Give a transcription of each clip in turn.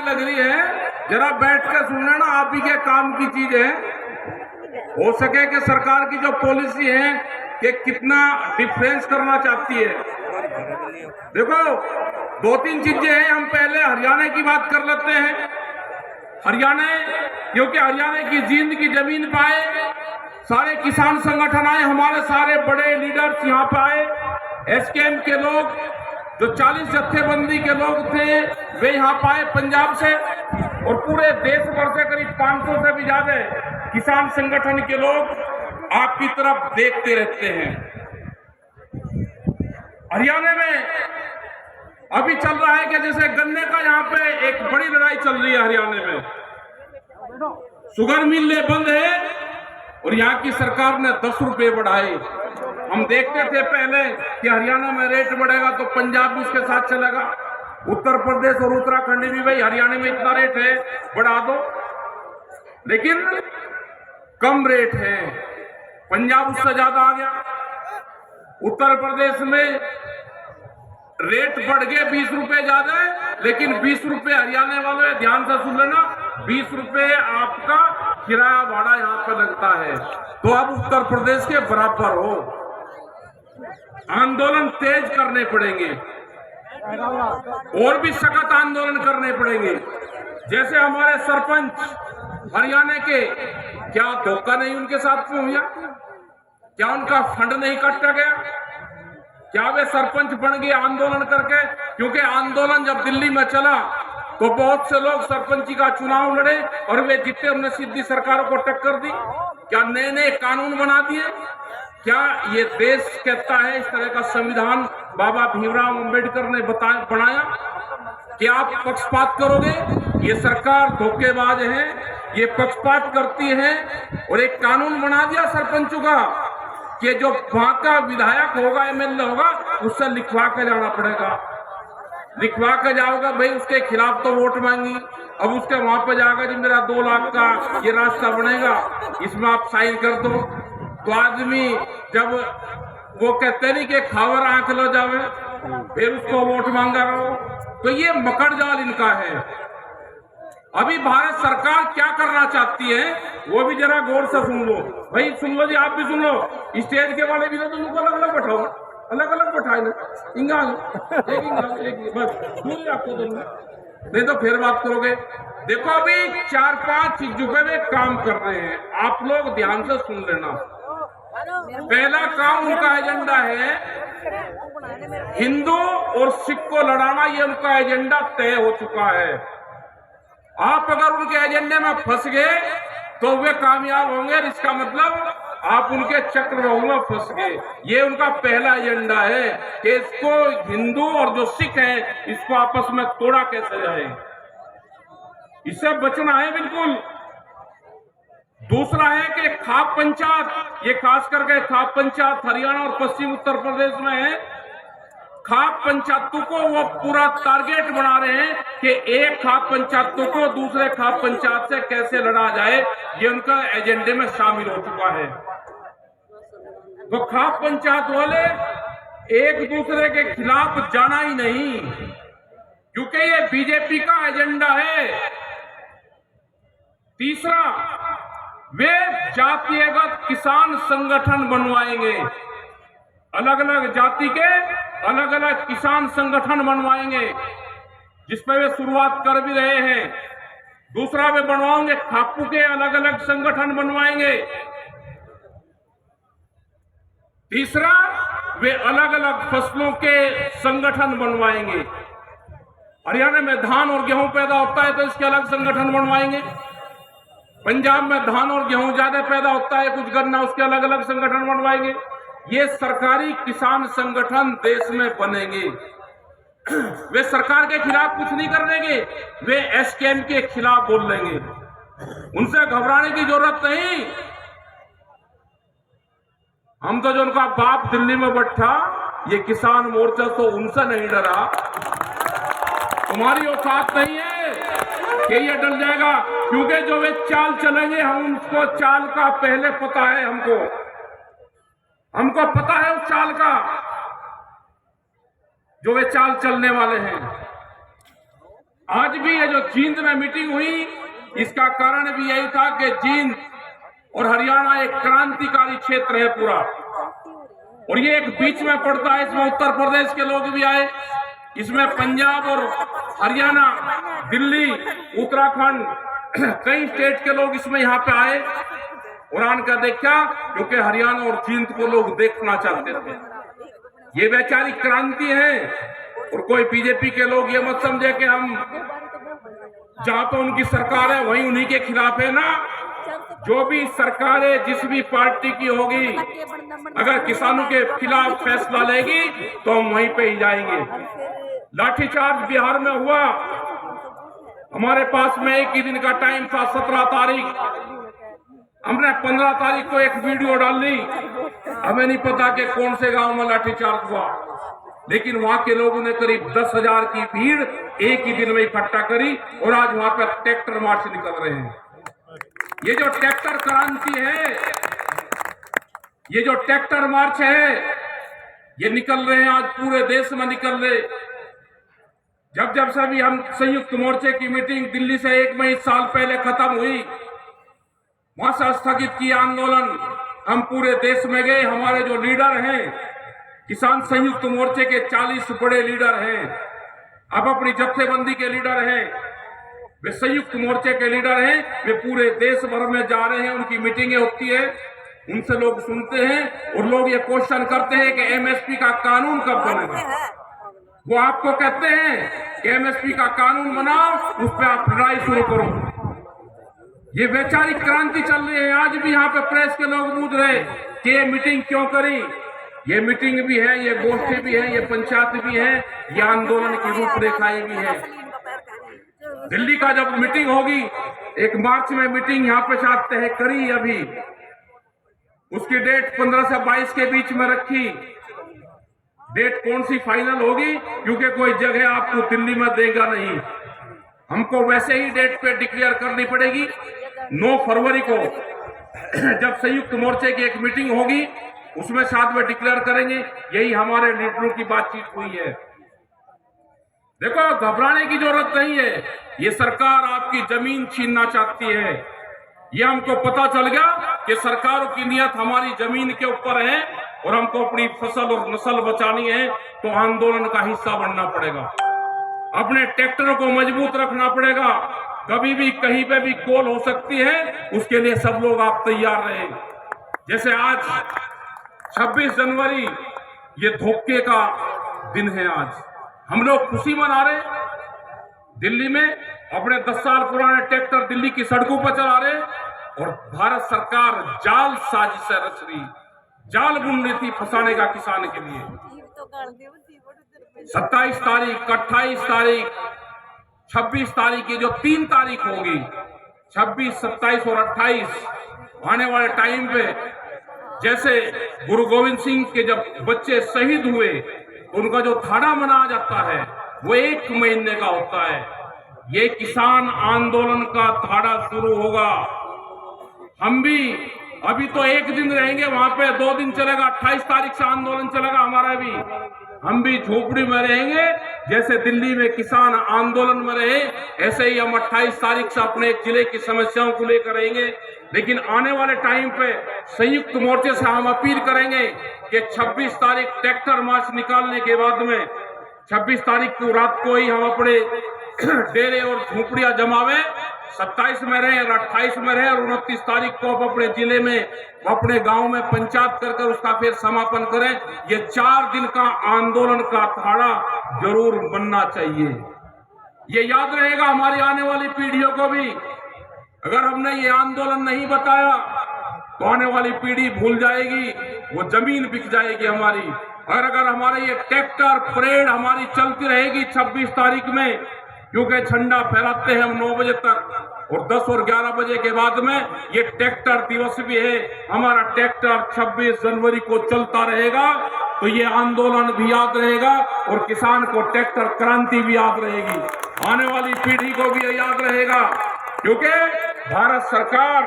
लग रही है, जरा बैठ कर सुन लेना, आप ही के काम की चीज है। हो सके कि सरकार की जो पॉलिसी है कि कितना डिफरेंस करना चाहती है। देखो, दो तीन चीजें हैं। हम पहले हरियाणा की बात कर लेते हैं। हरियाणा, क्योंकि हरियाणा की जींद की जमीन पे आए, सारे किसान संगठन आए, हमारे सारे बड़े लीडर्स यहाँ पे आए, एसकेएम के लोग, जो 40 जत्थेबंदी के लोग थे वे यहाँ पे आए पंजाब से, और पूरे देश भर से करीब 500 से भी ज्यादा किसान संगठन के लोग आपकी तरफ देखते रहते हैं। हरियाणा में अभी चल रहा है कि जैसे गन्ने का यहाँ पे एक बड़ी लड़ाई चल रही है। हरियाणा में शुगर मिलें बंद है और यहाँ की सरकार ने 10 रुपए बढ़ाए। हम देखते थे पहले कि हरियाणा में रेट बढ़ेगा तो पंजाब भी उसके साथ चलेगा, उत्तर प्रदेश और उत्तराखंड भी, भाई हरियाणा में इतना रेट है बढ़ा दो, लेकिन कम रेट है। पंजाब उससे ज्यादा आ गया। उत्तर प्रदेश में रेट बढ़ गए 20 रुपए ज्यादा है, लेकिन 20 रुपए हरियाणा वाले, ध्यान से सुन लेना, 20 रुपए आपका किराया भाड़ा यहाँ पे लगता है, तो आप उत्तर प्रदेश के बराबर हो। आंदोलन तेज करने पड़ेंगे और भी सख्त आंदोलन करने पड़ेंगे। जैसे हमारे सरपंच हरियाणा के, क्या धोखा नहीं उनके साथ में हुआ? क्या उनका फंड नहीं काटा गया? क्या वे सरपंच बन गए आंदोलन करके? क्योंकि आंदोलन जब दिल्ली में चला तो बहुत से लोग सरपंची का चुनाव लड़े और वे जीते, उन्होंने सीधी सरकारों को टक्कर दी। क्या नए नए कानून बना दिए? क्या ये देश कहता है, इस तरह का संविधान बाबा भीमराव अंबेडकर ने बनाया? क्या आप पक्षपात करोगे? ये सरकार धोखेबाज है, ये पक्षपात करती है। और एक कानून बना दिया सरपंचों का कि जो वहां का विधायक होगा, एमएलए होगा, उससे लिखवा के जाना पड़ेगा। लिखवा के जाओगा, भाई उसके खिलाफ तो वोट मांगी, अब उसके वहां पे जाकर जी मेरा 2 लाख का ये रास्ता बनेगा, इसमें आप साइन कर दो। तो आदमी जब वो कहते नहीं कि खावर आंख लो जावे, फिर उसको वोट मांगा रहो। तो ये मकड़ जाल इनका है। अभी भारत सरकार क्या करना चाहती है वो भी जरा गौर से सुन लो। भाई सुन लो जी, आप भी सुन लो। स्टेज के वाले भी तो तुमको अलग अलग बैठाओ, अलग अलग बैठाए ना, इंगा एक बस पूरी आपको दूंगा, नहीं तो फिर बात करोगे। देखो, अभी 4-5 चीजों पे वे काम कर रहे हैं, आप लोग ध्यान से सुन लेना। पहला काम उनका एजेंडा है हिंदू और सिख को लड़ाना, ये उनका एजेंडा तय हो चुका है। आप अगर उनके एजेंडे में फंस गए तो वे कामयाब होंगे, इसका मतलब आप उनके चक्रव्यूह में फंस गए। ये उनका पहला एजेंडा है कि इसको हिंदू और जो सिख है इसको आपस में तोड़ा कैसे जाए, इससे बचना है बिल्कुल। दूसरा है कि खाप पंचायत, ये खास करके खाप पंचायत हरियाणा और पश्चिम उत्तर प्रदेश में है। खाप पंचायतों को वो पूरा टारगेट बना रहे हैं कि एक खाप पंचायतों को दूसरे खाप पंचायत से कैसे लड़ा जाए, ये उनका एजेंडे में शामिल हो चुका है। तो खाप पंचायत वाले एक दूसरे के खिलाफ जाना ही नहीं, क्योंकि ये बीजेपी का एजेंडा है। तीसरा, वे जातिगत किसान संगठन बनवाएंगे, अलग अलग जाति के अलग अलग किसान संगठन बनवाएंगे, जिसपे वे शुरुआत कर भी रहे हैं। दूसरा, वे बनवाएंगे खापू के अलग अलग संगठन बनवाएंगे। तीसरा, वे अलग अलग फसलों के संगठन बनवाएंगे। हरियाणा में धान और गेहूं पैदा होता है तो इसके अलग संगठन बनवाएंगे। पंजाब में धान और गेहूं ज्यादा पैदा होता है, कुछ गन्ना, उसके अलग अलग संगठन बनवाएंगे। ये सरकारी किसान संगठन देश में बनेंगे। वे सरकार के खिलाफ कुछ नहीं कर देंगे, वे एसकेएम के खिलाफ बोल लेंगे। उनसे घबराने की जरूरत नहीं। हम तो जो उनका बाप दिल्ली में बैठा, ये किसान मोर्चा, तो उनसे नहीं डरा। तुम्हारी औकात नहीं है कि ये डर जाएगा, क्योंकि जो वे चाल चलेंगे हम उनको चाल का पहले पता है। हमको पता है उस चाल का, जो वे चाल चलने वाले हैं। आज भी ये जो जींद में मीटिंग हुई, इसका कारण भी यही था कि जींद और हरियाणा एक क्रांतिकारी क्षेत्र है पूरा, और ये एक बीच में पड़ता है। इसमें उत्तर प्रदेश के लोग भी आए, इसमें पंजाब और हरियाणा, दिल्ली, उत्तराखंड, कई स्टेट के लोग इसमें यहाँ पे आए और आन का देखा, क्योंकि हरियाणा और जींद को लोग देखना चाहते थे। ये वैचारिक क्रांति है। और कोई बीजेपी के लोग ये मत समझे कि हम जहां पर उनकी सरकार है वहीं उन्हीं के खिलाफ है ना। जो भी सरकार है, जिस भी पार्टी की होगी, अगर किसानों के खिलाफ फैसला लेगी तो हम वहीं पे ही जाएंगे। लाठीचार्ज बिहार में हुआ, हमारे पास में एक ही दिन का टाइम था, 17 तारीख। हमने 15 तारीख को एक वीडियो डाल ली। हमें नहीं पता कि कौन से गांव में लाठीचार्ज हुआ, लेकिन वहां के लोगों ने करीब 10,000 की भीड़ एक ही दिन में इकट्ठा करी और आज वहां पर ट्रैक्टर मार्च निकल रहे हैं। ये जो ट्रैक्टर क्रांति है, ये जो ट्रैक्टर मार्च है, ये निकल रहे हैं आज पूरे देश में निकल रहे। जब से भी हम संयुक्त मोर्चे की मीटिंग दिल्ली से 1 साल पहले खत्म हुई, वहां से स्थगित किया आंदोलन, हम पूरे देश में गए। हमारे जो लीडर हैं, किसान संयुक्त मोर्चे के 40 बड़े लीडर हैं, अब अपनी जत्थेबंदी के लीडर हैं, वे संयुक्त मोर्चे के लीडर हैं, वे पूरे देश भर में जा रहे हैं। उनकी मीटिंगें होती है, उनसे लोग सुनते हैं और लोग ये क्वेश्चन करते हैं कि एमएसपी का कानून कब बनेगा। वो आपको कहते हैं कि एमएसपी का कानून बनाओ, उस पर आप लड़ाई शुरू करो। ये वैचारिक क्रांति चल रही है। आज भी यहाँ पे प्रेस के लोग पूछ रहे कि ये मीटिंग क्यों करी। ये मीटिंग भी है, ये गोष्ठी भी है, ये पंचायत भी है, ये आंदोलन की रूपरेखाएं भी है। दिल्ली का जब मीटिंग होगी, 1 मार्च में मीटिंग यहाँ पे शायद तय करी, अभी उसकी डेट 15 से 22 के बीच में रखी। डेट कौन सी फाइनल होगी, क्योंकि कोई जगह आपको दिल्ली में देगा नहीं, हमको वैसे ही डेट पे डिक्लेयर करनी पड़ेगी। 9 फरवरी को जब संयुक्त मोर्चे की एक मीटिंग होगी, उसमें साथ में डिक्लेयर करेंगे। यही हमारे लीडरों की बातचीत हुई है। देखो, घबराने की जरूरत नहीं है। ये सरकार आपकी जमीन छीनना चाहती है। ये हमको पता चल गया कि सरकारों की नियत हमारी जमीन के ऊपर है और हमको अपनी फसल और नस्ल बचानी है, तो आंदोलन का हिस्सा बनना पड़ेगा। अपने ट्रैक्टरों को मजबूत रखना पड़ेगा। कभी भी कहीं पे भी कॉल हो सकती है, उसके लिए सब लोग आप तैयार रहे। जैसे आज 26 जनवरी, ये धोखे का दिन है। आज हम लोग खुशी मना रहे, दिल्ली में अपने 10 साल पुराने ट्रैक्टर दिल्ली की सड़कों पर चला रहे, और भारत सरकार जाल साजिश रच रही, जाल बुन रही थी फंसाने का किसान के लिए। 27 तारीख, 28 तारीख, 26 तारीख, ये जो 3 तारीख होगी, 26, 27 और 28 आने वाले टाइम पे, जैसे गुरु गोविंद सिंह के जब बच्चे शहीद हुए, उनका जो थाड़ा मनाया जाता है वो 1 महीने का होता है। ये किसान आंदोलन का थाड़ा शुरू होगा। हम भी अभी तो 1 दिन रहेंगे वहां पे, 2 दिन चलेगा, 28 तारीख से आंदोलन चलेगा हमारा भी। हम भी झोपड़ी में रहेंगे, जैसे दिल्ली में किसान आंदोलन में रहे, ऐसे ही हम 28 तारीख से अपने जिले की समस्याओं को लेकर रहेंगे। लेकिन आने वाले टाइम पे संयुक्त मोर्चे से हम अपील करेंगे कि 26 तारीख ट्रैक्टर मार्च निकालने के बाद में 26 तारीख को रात को ही हम अपने डेरे और झोपड़ियां जमावे, 27 में रहे और 28 में रहे, और 29 तारीख को आप अपने जिले में, अपने गांव में पंचायत कर उसका फिर समापन करें। ये 4 दिन का आंदोलन का थाड़ा जरूर बनना चाहिए। ये याद रहेगा हमारी आने वाली पीढ़ियों को भी। अगर हमने ये आंदोलन नहीं बताया तो आने वाली पीढ़ी भूल जाएगी, वो जमीन बिक जाएगी हमारी। और अगर हमारे ये ट्रैक्टर परेड हमारी चलती रहेगी 26 तारीख में, क्योंकि झंडा फहराते हैं हम 9 बजे तक, और 10 और 11 बजे के बाद में ये ट्रैक्टर दिवस भी है। हमारा ट्रैक्टर 26 जनवरी को चलता रहेगा, तो ये आंदोलन भी याद रहेगा और किसान को ट्रैक्टर क्रांति भी याद रहेगी। आने वाली पीढ़ी को भी ये याद रहेगा, क्योंकि भारत सरकार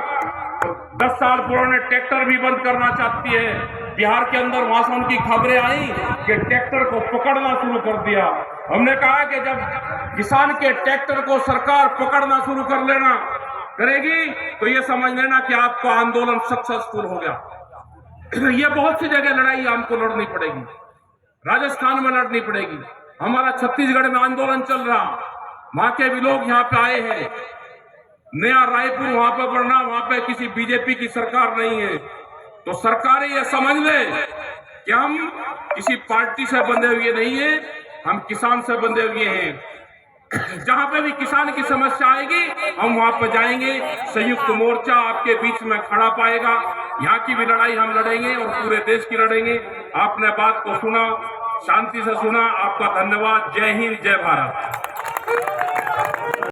10 साल पुराने ट्रैक्टर भी बंद करना चाहती है। बिहार के अंदर वहां से उनकी खबरें आई कि ट्रैक्टर को पकड़ना शुरू कर दिया। हमने कहा कि जब किसान के ट्रैक्टर को सरकार पकड़ना शुरू कर लेना करेगी तो ये समझ लेना कि आपका आंदोलन सक्सेसफुल हो गया। ये बहुत सी जगह लड़ाई हमको लड़नी पड़ेगी, राजस्थान में लड़नी पड़ेगी, हमारा छत्तीसगढ़ में आंदोलन चल रहा, वहां के भी लोग यहाँ पे आए हैं, नया रायपुर वहां पे बढ़ना, वहां पे किसी बीजेपी की सरकार नहीं है। तो सरकारें ये समझ ले कि हम किसी पार्टी से बंधे हुए नहीं है, हम किसान से बंधे हुए हैं। जहां पे भी किसान की समस्या आएगी हम वहां पर जाएंगे, संयुक्त मोर्चा आपके बीच में खड़ा पाएगा। यहाँ की भी लड़ाई हम लड़ेंगे और पूरे देश की लड़ेंगे। आपने बात को सुना, शांति से सुना, आपका धन्यवाद। जय हिंद, जय भारत।